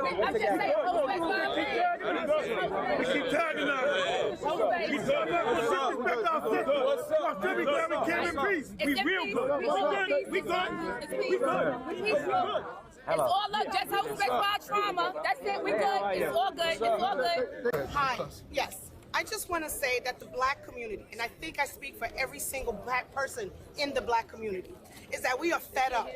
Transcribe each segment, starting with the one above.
We keep tagging us. We talk about disrespect our sister. Our family glad we came in peace. We real good. We good. It's all up, just help respect our trauma. That's it, we good. It's all good. It's all good. Hi, yes. I just want to say that the black community, and I think I speak for every single black person in the black community, is that we are fed up.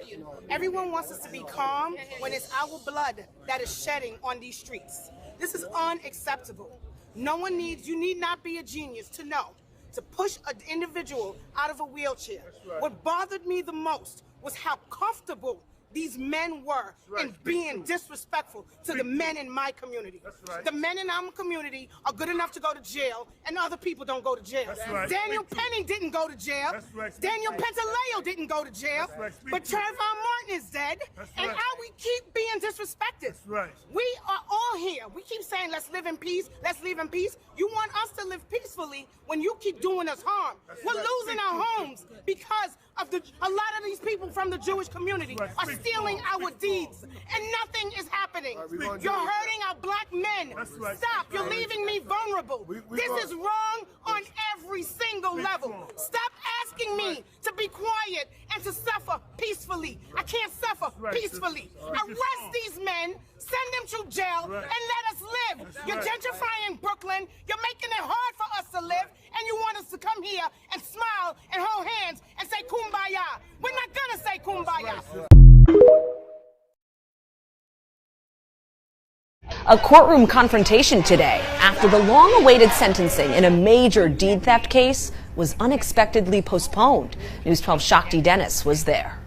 Everyone wants us to be calm when it's our blood that is shedding on these streets. This is unacceptable. You need not be a genius to know to push an individual out of a wheelchair. What bothered me the most was how comfortable these men were in being disrespectful to the men in my community. The men in our community are good enough to go to jail, and other people don't go to jail. Daniel Penny didn't go to jail. Daniel Pentaleo didn't go to jail. But Trayvon Martin is dead, and how we keep being disrespected. We are all here. We keep saying, let's live in peace, let's live in peace. You want us to live peacefully when you keep doing us harm. We're losing our homes because of a lot of these people from the Jewish community are stealing our deeds, and nothing is happening. You're hurting our black men. Stop. You're leaving me vulnerable. This is wrong on every single level. Stop asking me to be quiet and to suffer peacefully. I can't suffer peacefully. Arrest these men, send them to jail, and let us live. You're gentrifying Brooklyn. You're making it hard for us to live, and you want us to come here and smile and hold hands and say kumbaya. We're not gonna say kumbaya. A courtroom confrontation today after the long-awaited sentencing in a major deed theft case was unexpectedly postponed. News 12 Shakti Dennis was there.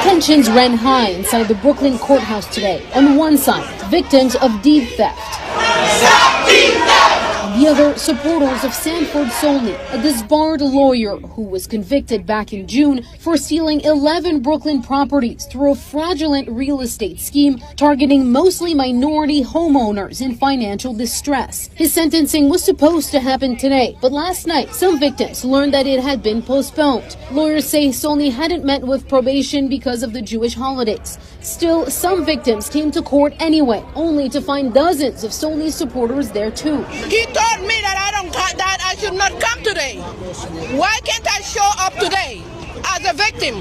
Tensions ran high inside the Brooklyn courthouse today. On one side, victims of deed theft. On the other, supporters of Sanford Solnit, a disbarred lawyer who was convicted back in June for stealing 11 Brooklyn properties through a fraudulent real estate scheme targeting mostly minority homeowners in financial distress. His sentencing was supposed to happen today, but last night some victims learned that it had been postponed. Lawyers say Solnit hadn't met with probation because of the Jewish holidays. Still, some victims came to court anyway, only to find dozens of Solnit supporters there too. He told me that I should not come today. Why can't I show up today as a victim?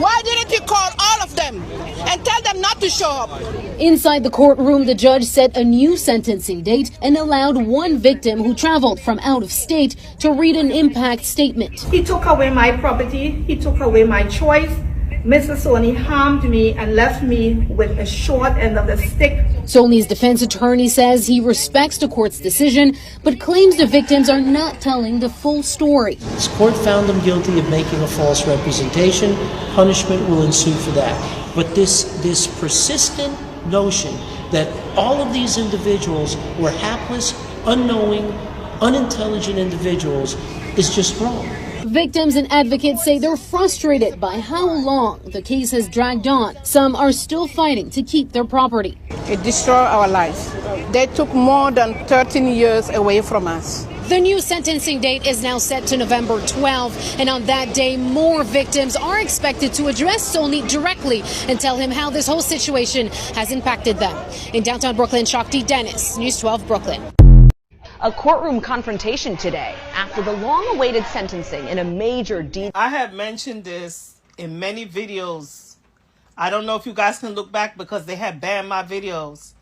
Why didn't he call all of them and tell them not to show up? Inside the courtroom, the judge set a new sentencing date and allowed one victim who traveled from out of state to read an impact statement. He took away my property. He took away my choice. Mr. Sony harmed me and left me with a short end of the stick. Solnit's defense attorney says he respects the court's decision, but claims the victims are not telling the full story. This court found them guilty of making a false representation. Punishment will ensue for that. But this persistent notion that all of these individuals were hapless, unknowing, unintelligent individuals is just wrong. Victims and advocates say they're frustrated by how long the case has dragged on. Some are still fighting to keep their property. It destroyed our lives. They took more than 13 years away from us. The new sentencing date is now set to November 12, and on that day, more victims are expected to address Solnit directly and tell him how this whole situation has impacted them. In downtown Brooklyn, Shakti Dennis, News 12 Brooklyn. A courtroom confrontation today after the long-awaited sentencing in a major deed. I have mentioned this in many videos. I don't know if you guys can look back because they have banned my videos.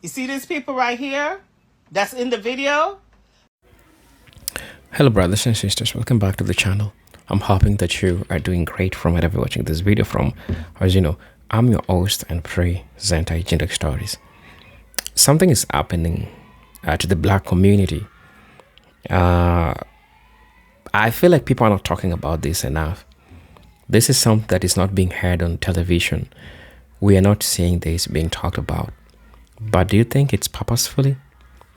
You see these people right here that's in the video? Hello brothers and sisters, welcome back to the channel. I'm hoping that you are doing great from wherever you're watching this video from. As you know, I'm your host and presenter Gender Stories. Something is happening to the black community. I feel like people are not talking about this enough. This is something that is not being heard on television. We are not seeing this being talked about. But do you think it's purposefully?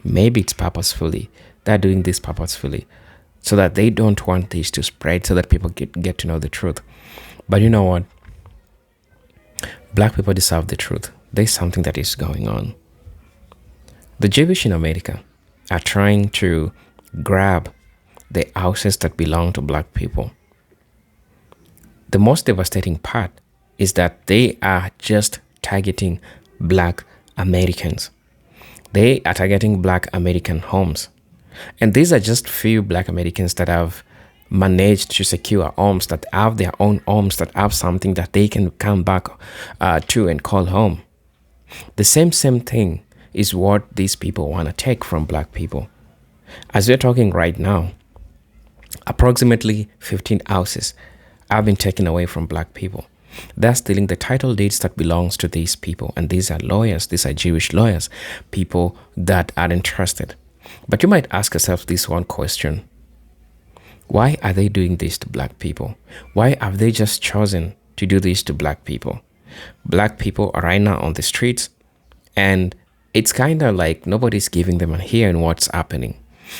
Maybe it's purposefully. They're doing this purposefully so that they don't want this to spread, so that people get to know the truth. But you know what? Black people deserve the truth. There's something that is going on. The Jewish in America are trying to grab the houses that belong to black people. The most devastating part is that they are just targeting black Americans. They are targeting black American homes. And these are just few black Americans that have managed to secure homes, that have their own homes, that have something that they can come back to and call home. The same thing is what these people want to take from black people. As we're talking right now, approximately 15 houses have been taken away from black people. They're stealing the title deeds that belongs to these people. And these are lawyers. These are Jewish lawyers, people that are interested. But you might ask yourself this one question. Why are they doing this to black people? Why have they just chosen to do this to black people? Black people are right now on the streets, and it's kind of like nobody's giving them a hear in what's happening.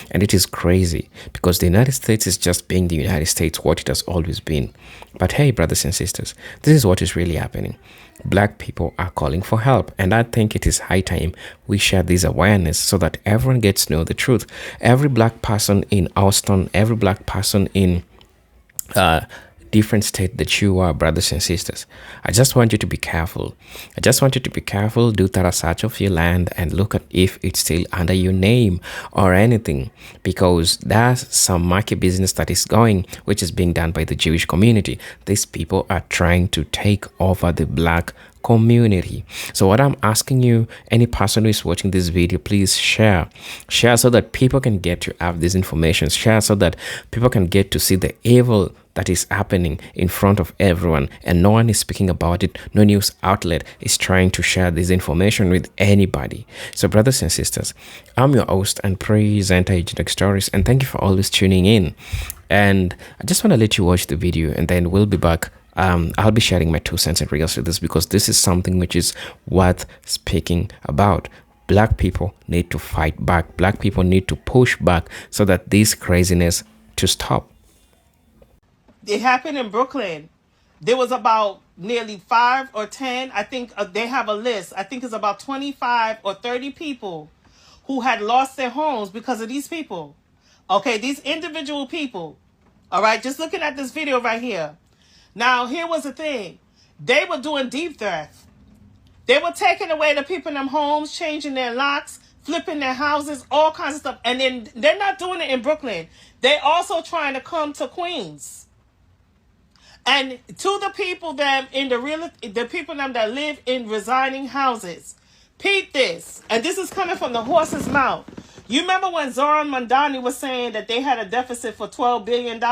And it is crazy because the United States is just being the United States, what it has always been. But hey, brothers and sisters, this is what is really happening. Black people are calling for help. And I think it is high time we share this awareness so that everyone gets to know the truth. Every black person in Austin, every black person in different state that you are, brothers and sisters, I just want you to be careful. I just want you to be careful. Do thorough search of your land and look at if it's still under your name or anything, because there's some market business that is going, which is being done by the Jewish community. These people are trying to take over the black community. So what I'm asking you, any person who is watching this video, please share so that people can get to have this information. Share so that people can get to see the evil that is happening in front of everyone, and no one is speaking about it. No news outlet is trying to share this information with anybody. So brothers and sisters, I'm your host and presenter Agent Stories, and thank you for always tuning in. And I just want to let you watch the video, and then we'll be back. I'll be sharing my 2 cents in regards to this, because this is something which is worth speaking about. Black people need to fight back. Black people need to push back so that this craziness to stop. It happened in Brooklyn. There was about nearly 5 or 10. I think they have a list. I think it's about 25 or 30 people who had lost their homes because of these people. Okay, these individual people. All right, just looking at this video right here. Now, here was the thing. They were doing deep theft. They were taking away the people in them homes, changing their locks, flipping their houses, all kinds of stuff. And then they're not doing it in Brooklyn. They also trying to come to Queens. And to the people that the people that live in resigning houses, peep this. And this is coming from the horse's mouth. You remember when Zoran Mandani was saying that they had a deficit for $12 billion?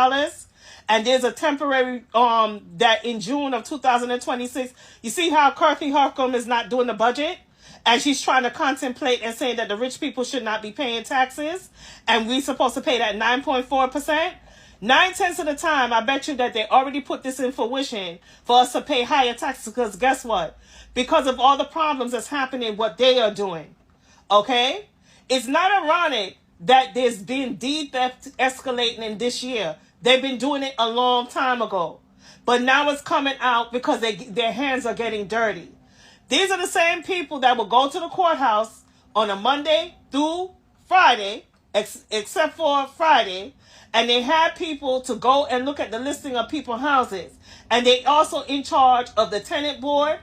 And there's a temporary, that in June of 2026, you see how Kirky Harcum is not doing the budget? And she's trying to contemplate and saying that the rich people should not be paying taxes. And we're supposed to pay that 9.4%. 9/10 of the time, I bet you that they already put this in fruition for us to pay higher taxes. Because guess what? Because of all the problems that's happening, what they are doing. Okay? It's not ironic that there's been deed theft escalating in this year. They've been doing it a long time ago. But now it's coming out because their hands are getting dirty. These are the same people that will go to the courthouse on a Monday through Friday, except for Friday, and they have people to go and look at the listing of people's houses. And they also in charge of the tenant board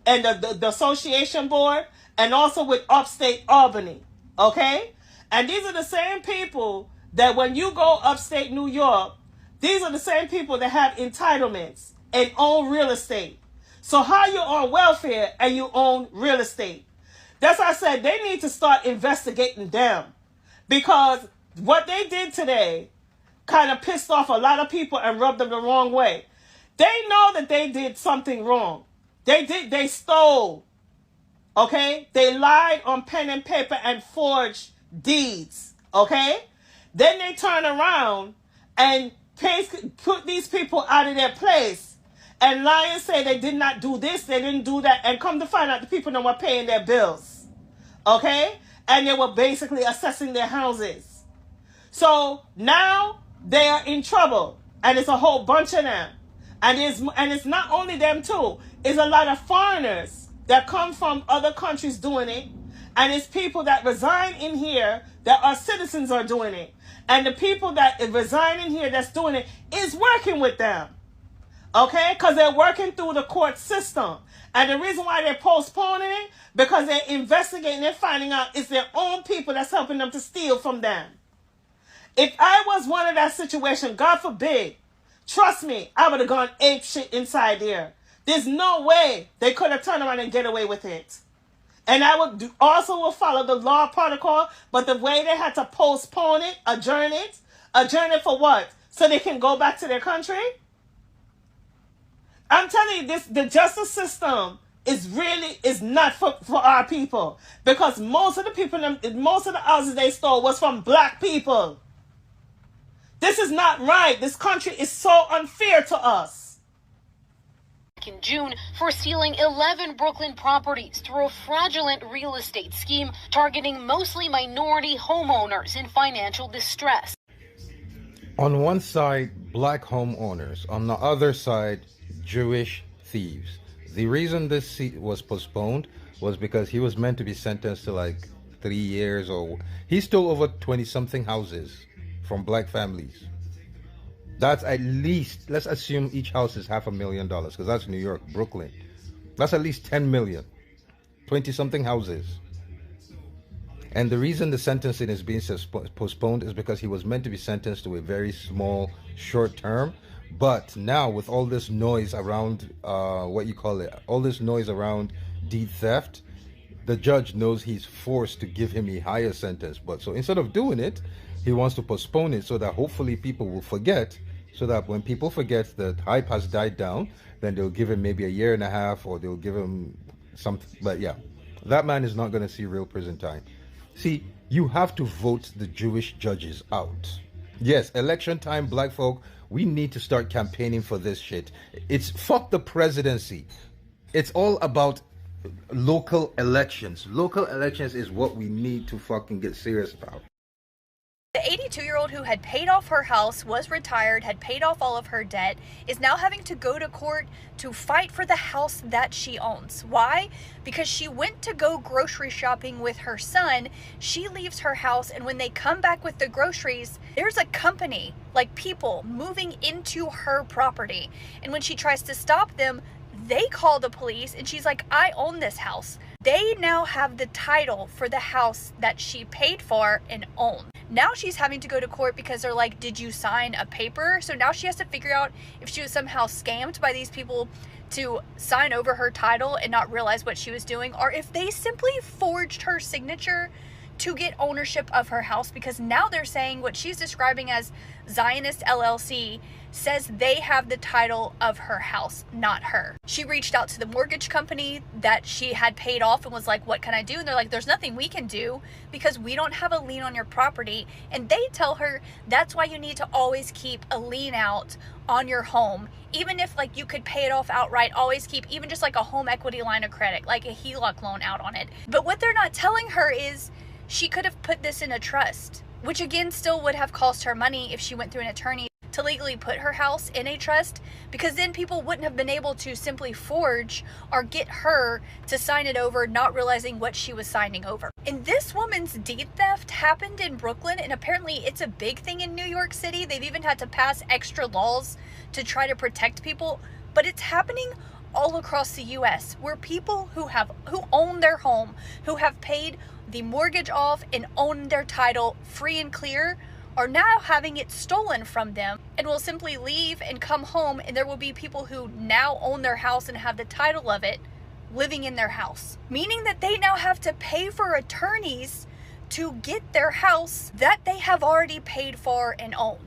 and the association board, and also with upstate Albany. Okay? And these are the same people that when you go upstate New York, these are the same people that have entitlements and own real estate. So how you on welfare and you own real estate? That's why I said they need to start investigating them. Because what they did today kind of pissed off a lot of people and rubbed them the wrong way. They know that they did something wrong. They stole. Okay? They lied on pen and paper and forged deeds. Okay? Then they turn around and put these people out of their place and lie and say they did not do this, they didn't do that, and come to find out the people that were paying their bills. Okay? And they were basically assessing their houses. So now they are in trouble, and it's a whole bunch of them. And it's not only them too. It's a lot of foreigners that come from other countries doing it, and it's people that resign in here that are citizens are doing it. And the people that resign in here that's doing it is working with them. Okay? Because they're working through the court system. And the reason why they're postponing it, because they're investigating and finding out it's their own people that's helping them to steal from them. If I was one of that situation, God forbid, trust me, I would have gone ape shit inside there. There's no way they could have turned around and get away with it. And I would also follow the law protocol, but the way they had to postpone it, adjourn it for what? So they can go back to their country? I'm telling you, the justice system is not for our people. Because most of the houses they stole was from black people. This is not right. This country is so unfair to us. In June for stealing 11 Brooklyn properties through a fraudulent real estate scheme targeting mostly minority homeowners in financial distress. On one side, black homeowners. On the other side, Jewish thieves. The reason this was postponed was because he was meant to be sentenced to like 3 years, or he stole over 20-something houses from black families. That's at least, let's assume each house is $500,000, because that's New York, Brooklyn. That's at least 10 million. 20-something houses. And the reason the sentencing is being postponed is because he was meant to be sentenced to a very small, short term. But now with all this noise around, all this noise around deed theft, the judge knows he's forced to give him a higher sentence. But so instead of doing it, he wants to postpone it so that hopefully people will forget, so that when people forget that hype has died down, then they'll give him maybe 1.5 years, or they'll give him something. But yeah, that man is not going to see real prison time. See, you have to vote the Jewish judges out. Yes, election time, black folk, we need to start campaigning for this shit. It's fuck the presidency. It's all about local elections. Local elections is what we need to fucking get serious about. The 82-year-old who had paid off her house, was retired, had paid off all of her debt, is now having to go to court to fight for the house that she owns. Why? Because she went to go grocery shopping with her son. She leaves her house, and when they come back with the groceries, there's a company, like people, moving into her property. And when she tries to stop them, they call the police, and she's like, I own this house. They now have the title for the house that she paid for and owned. Now she's having to go to court because they're like, did you sign a paper? So now she has to figure out if she was somehow scammed by these people to sign over her title and not realize what she was doing, or if they simply forged her signature to get ownership of her house, because now they're saying what she's describing as Zionist LLC says they have the title of her house, not her. She reached out to the mortgage company that she had paid off and was like, what can I do? And they're like, there's nothing we can do because we don't have a lien on your property. And they tell her that's why you need to always keep a lien out on your home. Even if like you could pay it off outright, always keep even just like a home equity line of credit, like a HELOC loan out on it. But what they're not telling her is she could have put this in a trust, which again still would have cost her money if she went through an attorney to legally put her house in a trust, because then people wouldn't have been able to simply forge or get her to sign it over, not realizing what she was signing over. And this woman's deed theft happened in Brooklyn, and apparently it's a big thing in New York City. They've even had to pass extra laws to try to protect people, but it's happening all across the US, where people who own their home, who have paid the mortgage off and own their title free and clear, are now having it stolen from them and will simply leave and come home, and there will be people who now own their house and have the title of it living in their house, meaning that they now have to pay for attorneys to get their house that they have already paid for and own.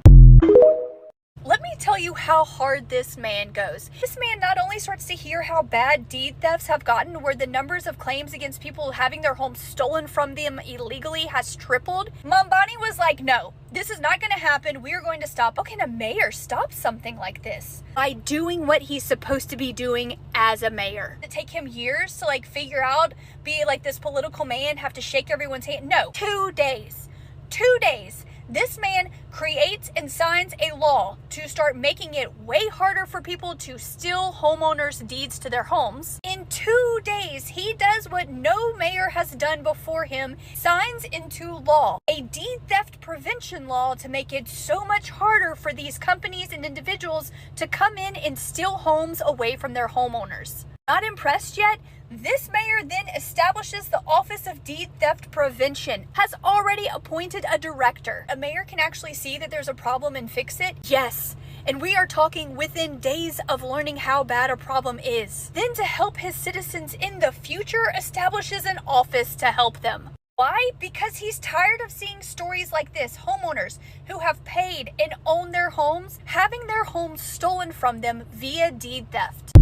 Let me tell you how hard this man goes. This man not only starts to hear how bad deed thefts have gotten, where the numbers of claims against people having their homes stolen from them illegally has tripled. Mambani was like, no, this is not going to happen. We are going to stop. How can a mayor stop something like this? By doing what he's supposed to be doing as a mayor. It take him years to like figure out, be like this political man, have to shake everyone's hand. No, 2 days. 2 days. This man creates and signs a law to start making it way harder for people to steal homeowners' deeds to their homes. In 2 days, he does what what no mayor has done before him, signs into law a deed theft prevention law to make it so much harder for these companies and individuals to come in and steal homes away from their homeowners. Not impressed yet? This mayor then establishes the Office of Deed Theft Prevention, has already appointed a director. A mayor can actually see that there's a problem and fix it? Yes. And we are talking within days of learning how bad a problem is. Then to help his citizens in the future, establishes an office to help them. Why? Because he's tired of seeing stories like this. Homeowners who have paid and own their homes, having their homes stolen from them via deed theft.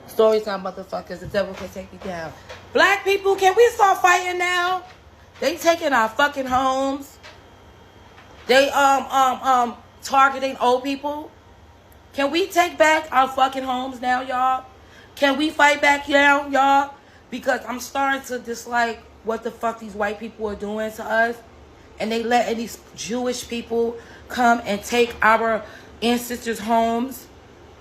Story time, motherfuckers. The devil can take you down. Black people, can we start fighting now? They taking our fucking homes. They targeting old people. Can we take back our fucking homes now, y'all? Can we fight back now, y'all? Because I'm starting to dislike what the fuck these white people are doing to us. And they letting these Jewish people come and take our ancestors' homes.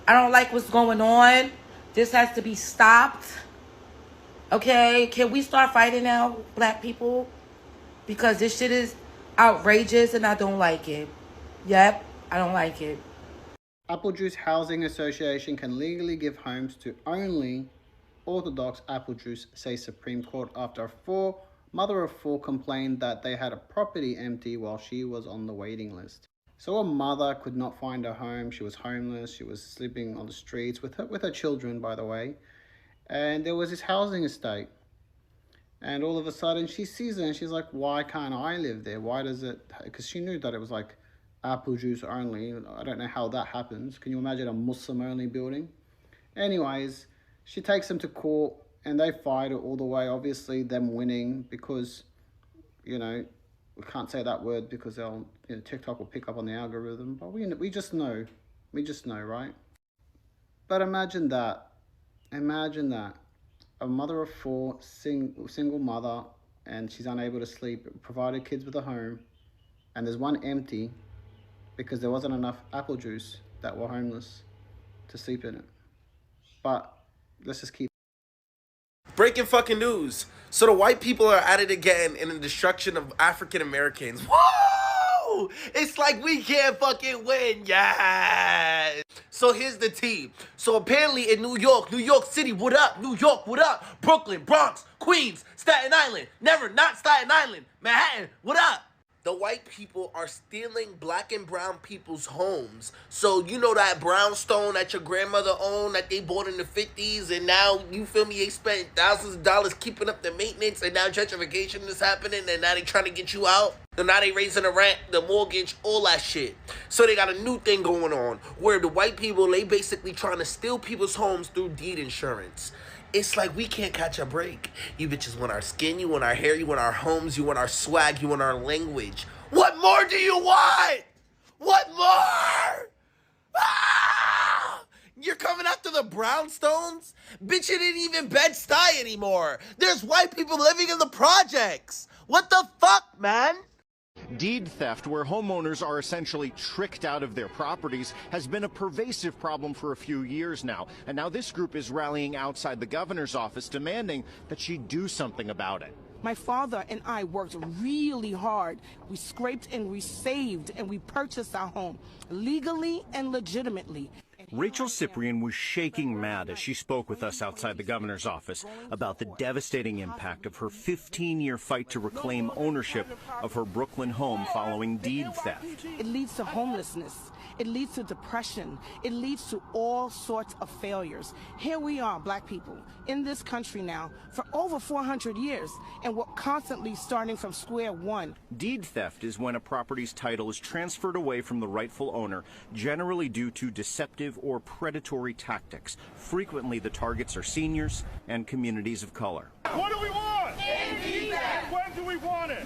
I don't like what's going on. This has to be stopped. Okay? Can we start fighting now, black people? Because this shit is outrageous and I don't like it. Yep, I don't like it. Apple Juice Housing Association can legally give homes to only Orthodox Apple Juice, says Supreme Court, after a mother of four complained that they had a property empty while she was on the waiting list. So a mother could not find her home. She was homeless. She was sleeping on the streets with her children, by the way. And there was this housing estate. And all of a sudden she sees it and she's like, why can't I live there? Why does it? Because she knew that it was like apple juice only. I don't know how that happens. Can you imagine a Muslim only building? Anyways, she takes them to court and they fight it all the way. Obviously them winning because, you know, we can't say that word because they'll, you know, TikTok will pick up on the algorithm. But we just know. We just know, right? But imagine that. Imagine that. A mother of four, single mother, and she's unable to sleep, provided kids with a home, and there's one empty because there wasn't enough apple juice that were homeless to sleep in it. But let's just keep. Breaking fucking news. So the white people are at it again in the destruction of African Americans. Whoa! It's like we can't fucking win. Yes. So here's the tea. So apparently in New York City, what up? New York, what up? Brooklyn, Bronx, Queens, Staten Island. Never not Staten Island. Manhattan, what up? The white people are stealing black and brown people's homes. So you know that brownstone that your grandmother owned that they bought in the 50s, and now, you feel me, they spent thousands of dollars keeping up the maintenance, and now gentrification is happening, and now they trying to get you out. And now they raising the rent, the mortgage, all that shit. So they got a new thing going on where the white people, they basically trying to steal people's homes through deed insurance. It's like we can't catch a break. You bitches want our skin, you want our hair, you want our homes, you want our swag, you want our language. What more do you want? What more? Ah! You're coming after the brownstones? Bitch, it ain't even Bed-Stuy anymore. There's white people living in the projects. What the fuck, man? Deed theft, where homeowners are essentially tricked out of their properties, has been a pervasive problem for a few years now. And now this group is rallying outside the governor's office, demanding that she do something about it. My father and I worked really hard. We scraped and we saved and we purchased our home legally and legitimately. Rachel Cyprian was shaking mad as she spoke with us outside the governor's office about the devastating impact of her 15-year fight to reclaim ownership of her Brooklyn home following deed theft. It leads to homelessness. It leads to depression. It leads to all sorts of failures. Here we are, black people, in this country now for over 400 years, and we're constantly starting from square one. Deed theft is when a property's title is transferred away from the rightful owner, generally due to deceptive or predatory tactics. Frequently, the targets are seniors and communities of color. What do we want? When do we want it?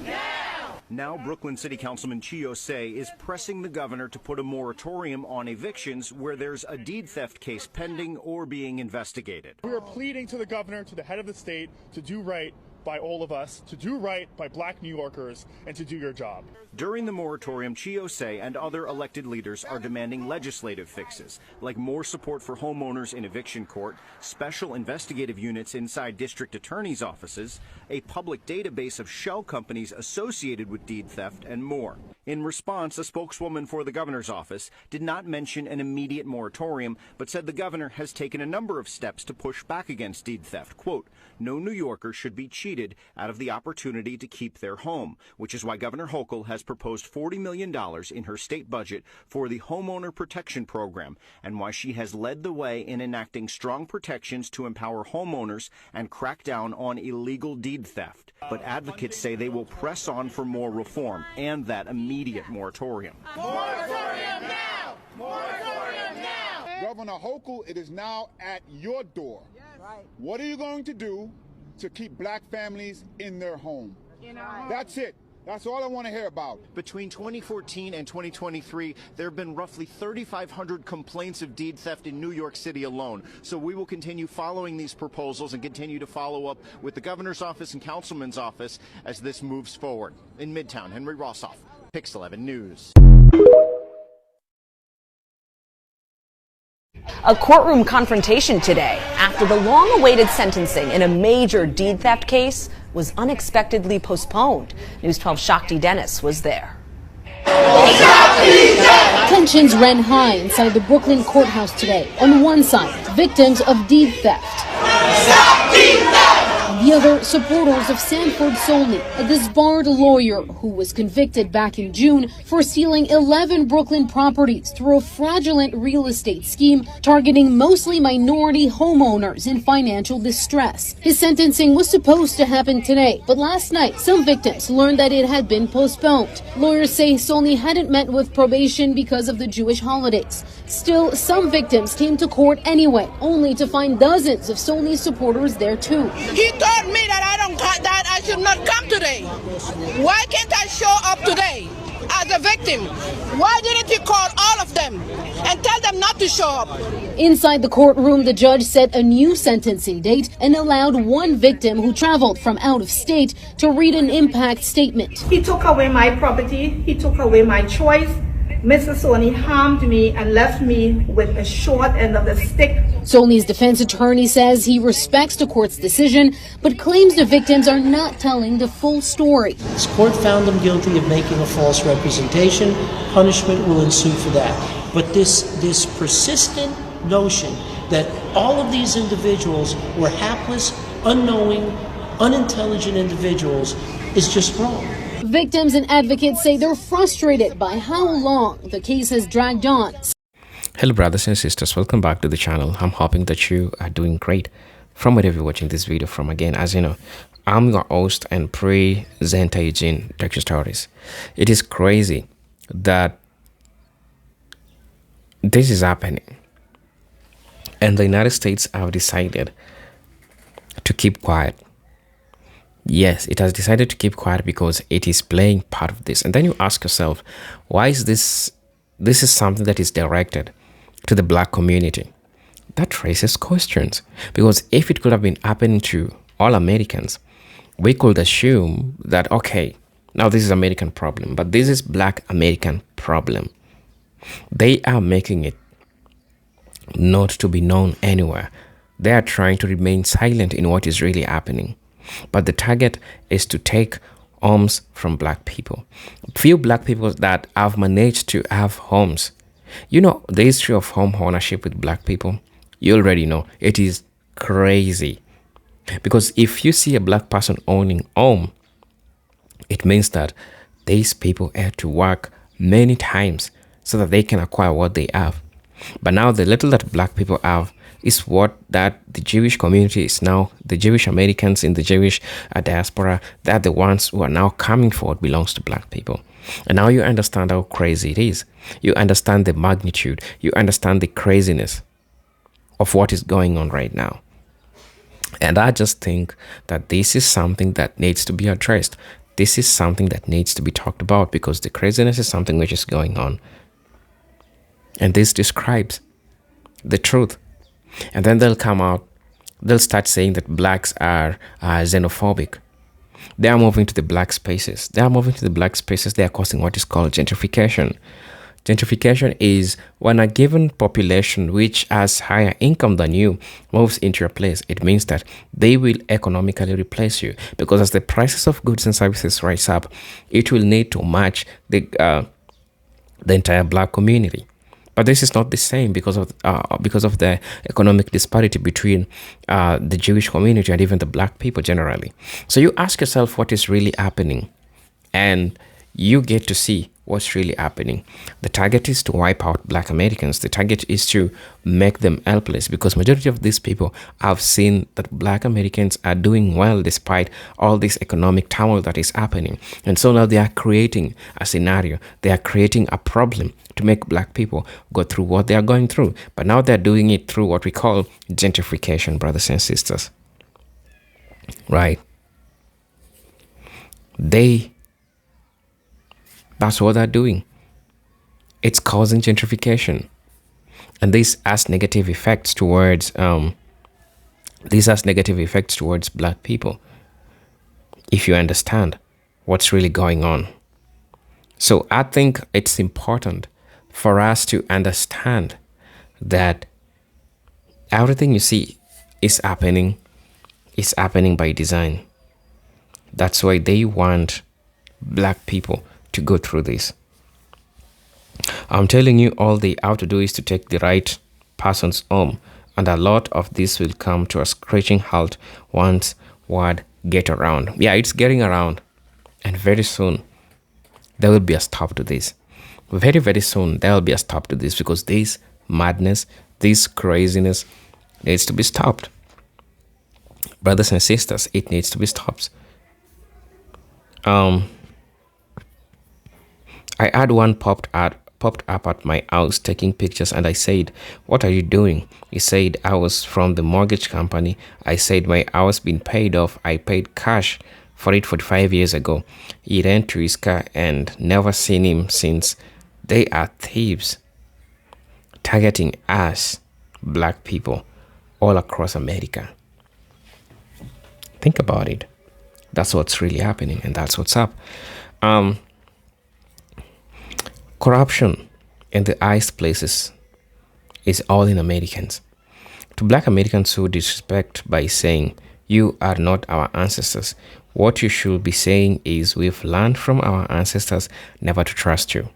Now, Brooklyn City Councilman Chio Say is pressing the governor to put a moratorium on evictions where there's a deed theft case pending or being investigated. We are pleading to the governor, to the head of the state, to do right by all of us to do right by Black New Yorkers and to do your job. During the moratorium, Chiose and other elected leaders are demanding legislative fixes, like more support for homeowners in eviction court, special investigative units inside district attorneys' offices, a public database of shell companies associated with deed theft, and more. In response, a spokeswoman for the governor's office did not mention an immediate moratorium, but said the governor has taken a number of steps to push back against deed theft. Quote, "No New Yorker should be cheated out of the opportunity to keep their home," which is why Governor Hochul has proposed $40 million in her state budget for the Homeowner Protection Program, and why she has led the way in enacting strong protections to empower homeowners and crack down on illegal deed theft. But advocates say they will press on for more reform and that immediate moratorium. Moratorium now! Moratorium now! Governor Hochul, it is now at your door. Yes. Right. What are you going to do to keep black families in their home? That's it. That's all I want to hear about. Between 2014 and 2023, there have been roughly 3,500 complaints of deed theft in New York City alone. So we will continue following these proposals and continue to follow up with the governor's office and councilman's office as this moves forward. In Midtown, Henry Rossoff, Pix 11 News. A courtroom confrontation today after the long-awaited sentencing in a major deed theft case was unexpectedly postponed. News 12 Shakti Dennis was there. Tensions ran high inside the Brooklyn courthouse today. On one side, victims of deed theft. On the other, supporters of Sanford Solnit, a disbarred lawyer who was convicted back in June for stealing 11 Brooklyn properties through a fraudulent real estate scheme targeting mostly minority homeowners in financial distress. His sentencing was supposed to happen today, but last night some victims learned that it had been postponed. Lawyers say Solnit hadn't met with probation because of the Jewish holidays. Still, some victims came to court anyway, only to find dozens of Solnit supporters there too. He told me that I should not come today. Why can't I show up today as a victim? Why didn't he call all of them and tell them not to show up? Inside the courtroom, the judge set a new sentencing date and allowed one victim who traveled from out of state to read an impact statement. He took away my property. He took away my choice. Mr. Sony harmed me and left me with a short end of the stick. Solnit's defense attorney says he respects the court's decision, but claims the victims are not telling the full story. This court found them guilty of making a false representation. Punishment will ensue for that. But this persistent notion that all of these individuals were hapless, unknowing, unintelligent individuals is just wrong. Victims and advocates say they're frustrated by how long the case has dragged on. Hello brothers and sisters, welcome back to the channel. I'm hoping that you are doing great from wherever you're watching this video from. Again, as you know, I'm your host and presenter Eugene Texas Stories. It is crazy that this is happening and the United States have decided to keep quiet. Yes, it has decided to keep quiet because it is playing part of this. And then you ask yourself, why is this? This is something that is directed to the black community. That raises questions. Because if it could have been happening to all Americans, we could assume that, okay, now this is American problem, but this is black American problem. They are making it not to be known anywhere. They are trying to remain silent in what is really happening. But the target is to take homes from black people. Few black people that have managed to have homes. You know, the history of home ownership with black people, you already know, it is crazy. Because if you see a black person owning home, it means that these people had to work many times so that they can acquire what they have. But now the little that black people have is what that the Jewish community is now, the Jewish Americans in the Jewish diaspora, they're the ones who are now coming forward belongs to black people. And now you understand how crazy it is. You understand the magnitude. You understand the craziness of what is going on right now. And I just think that this is something that needs to be addressed. This is something that needs to be talked about because the craziness is something which is going on. And this describes the truth. And then they'll come out, they'll start saying that blacks are xenophobic. They are moving to the black spaces. They are moving to the black spaces. They are causing what is called gentrification. Gentrification is when a given population which has higher income than you moves into your place. It means that they will economically replace you, because as the prices of goods and services rise up, it will need to match the entire black community. But this is not the same because of the economic disparity between the Jewish community and even the black people generally. So you ask yourself what is really happening, and you get to see what's really happening. The target is to wipe out black Americans. The target is to make them helpless, because majority of these people have seen that black Americans are doing well despite all this economic turmoil that is happening. And so now they are creating a scenario. They are creating a problem to make black people go through what they are going through. But now they're doing it through what we call gentrification, brothers and sisters. Right? That's what they're doing. It's causing gentrification, and this has negative effects towards black people, if you understand what's really going on. So I think it's important for us to understand that everything you see is happening by design. That's why they want black people to go through this. I'm telling you, all they have to do is to take the right persons home, and a lot of this will come to a screeching halt once word get around. Yeah, it's getting around, and very soon there will be a stop to this. Very, very soon there will be a stop to this, because this madness, this craziness needs to be stopped. Brothers and sisters, it needs to be stopped. I had one popped up at my house taking pictures, and I said, "What are you doing?" He said, "I was from the mortgage company." I said, "My house been paid off. I paid cash for it 45 years ago." He ran to his car and never seen him since. They are thieves targeting us, black people, all across America. Think about it. That's what's really happening, and that's what's up. Corruption in the highest places is all in Americans. To black Americans who disrespect by saying, "You are not our ancestors," what you should be saying is, "We've learned from our ancestors never to trust you,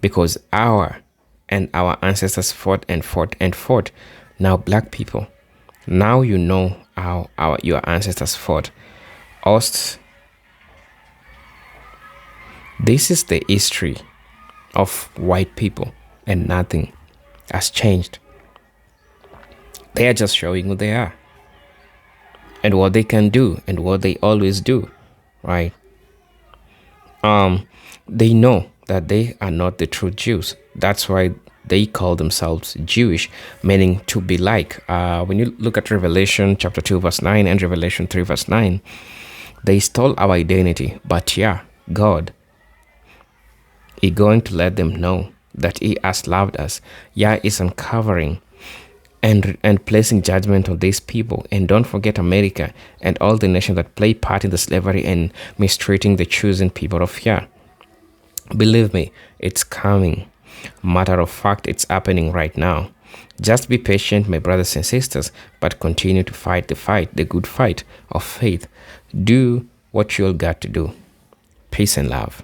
because our ancestors fought and fought and fought. Now, black people, now you know how your ancestors fought. This is the history of white people, and nothing has changed. They are just showing who they are and what they can do and what they always do, right? They know that they are not the true Jews. That's why they call themselves Jewish, meaning to be like. When you look at Revelation chapter 2 verse 9 and Revelation 3 verse 9, they stole our identity, but yeah, God is going to let them know that He has loved us. Yah is uncovering and placing judgment on these people. And don't forget America and all the nations that play part in the slavery and mistreating the chosen people of Yah. Believe me, it's coming. Matter of fact, it's happening right now. Just be patient, my brothers and sisters, but continue to fight, the good fight of faith. Do what you'll got to do. Peace and love.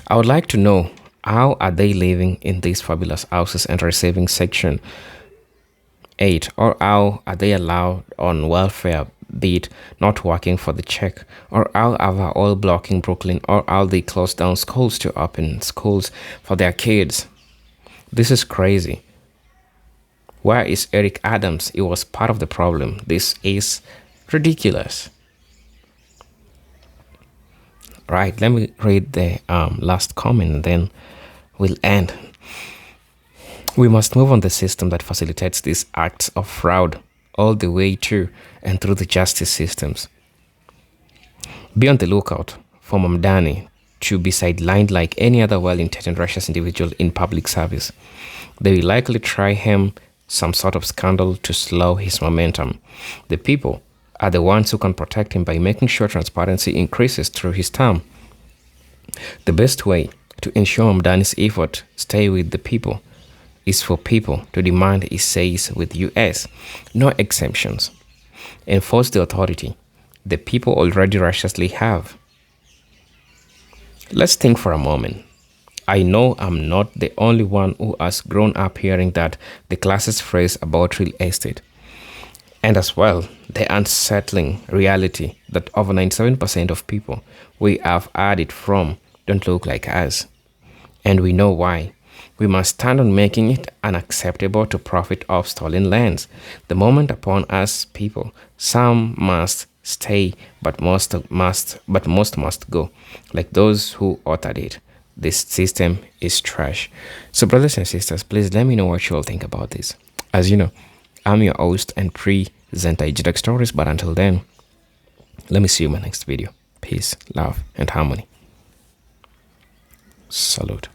I would like to know, how are they living in these fabulous houses and receiving Section 8? Or how are they allowed on welfare, be it not working for the check? Or how are they all blocking Brooklyn? Or how they close down schools to open schools for their kids? This is crazy. Where is Eric Adams? He was part of the problem. This is ridiculous. Right, let me read the last comment and then we'll end. We must move on the system that facilitates these acts of fraud all the way to and through the justice systems. Be on the lookout for Mamdani to be sidelined like any other well-intentioned righteous individual in public service. They will likely try him some sort of scandal to slow his momentum. The people are the ones who can protect him by making sure transparency increases through his term. The best way to ensure Hamdani's effort stay with the people is for people to demand he stays with US, no exemptions. Enforce the authority the people already righteously have. Let's think for a moment. I know I'm not the only one who has grown up hearing that the classist phrase about real estate. And as well, the unsettling reality that over 97% of people we have heard it from don't look like us. And we know why. We must stand on making it unacceptable to profit off stolen lands. The moment upon us people, some must stay, but most must go, like those who authored it. This system is trash. So brothers and sisters, please let me know what you all think about this. As you know, I'm your host and presenter Ejidek Stories, but until then, let me see you in my next video. Peace, love, and harmony. Salute.